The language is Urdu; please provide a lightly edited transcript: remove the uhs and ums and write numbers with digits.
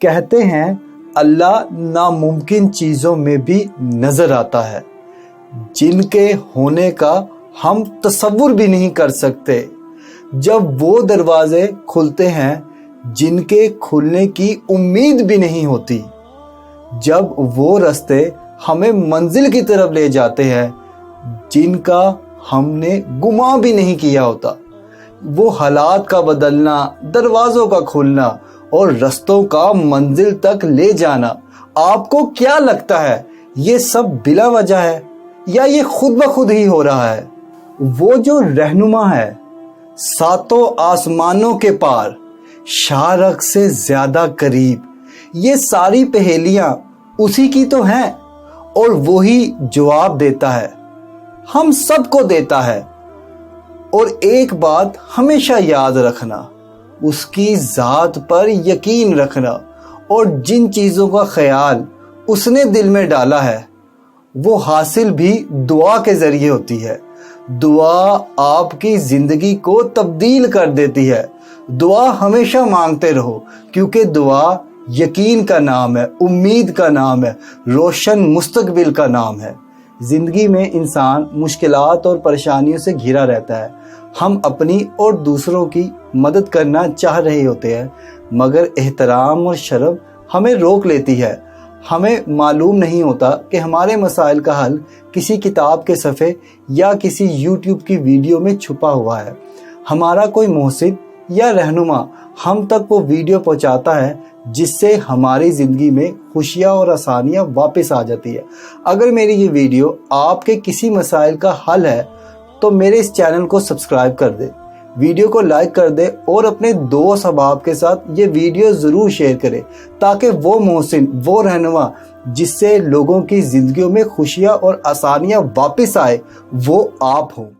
کہتے ہیں اللہ ناممکن چیزوں میں بھی نظر آتا ہے، جن کے ہونے کا ہم تصور بھی نہیں کر سکتے۔ جب وہ دروازے کھلتے ہیں جن کے کھلنے کی امید بھی نہیں ہوتی، جب وہ راستے ہمیں منزل کی طرف لے جاتے ہیں جن کا ہم نے گمان بھی نہیں کیا ہوتا، وہ حالات کا بدلنا، دروازوں کا کھلنا اور رستوں کا منزل تک لے جانا، آپ کو کیا لگتا ہے یہ سب بلا وجہ ہے یا یہ خود بخود ہی ہو رہا ہے؟ وہ جو رہنما ہے ساتوں آسمانوں کے پار، شارق سے زیادہ قریب، یہ ساری پہیلیاں اسی کی تو ہیں اور وہی جواب دیتا ہے، ہم سب کو دیتا ہے۔ اور ایک بات ہمیشہ یاد رکھنا، اس کی ذات پر یقین رکھنا اور جن چیزوں کا خیال اس نے دل میں ڈالا ہے وہ حاصل بھی دعا کے ذریعے ہوتی ہے۔ دعا آپ کی زندگی کو تبدیل کر دیتی ہے۔ دعا ہمیشہ مانگتے رہو، کیونکہ دعا یقین کا نام ہے، امید کا نام ہے، روشن مستقبل کا نام ہے۔ زندگی میں انسان مشکلات اور پریشانیوں سے گھرا رہتا ہے۔ ہم اپنی اور دوسروں کی مدد کرنا چاہ رہے ہوتے ہیں، مگر احترام اور شرم ہمیں روک لیتی ہے۔ ہمیں معلوم نہیں ہوتا کہ ہمارے مسائل کا حل کسی کتاب کے صفحے یا کسی یوٹیوب کی ویڈیو میں چھپا ہوا ہے۔ ہمارا کوئی محسن یا رہنما ہم تک وہ ویڈیو پہنچاتا ہے جس سے ہماری زندگی میں خوشیاں اور آسانیاں واپس آ جاتی ہے۔ اگر میری یہ ویڈیو آپ کے کسی مسائل کا حل ہے تو میرے اس چینل کو سبسکرائب کر دے، ویڈیو کو لائک کر دے اور اپنے دوست احباب کے ساتھ یہ ویڈیو ضرور شیئر کرے، تاکہ وہ محسن، وہ رہنما جس سے لوگوں کی زندگیوں میں خوشیاں اور آسانیاں واپس آئے، وہ آپ ہوں۔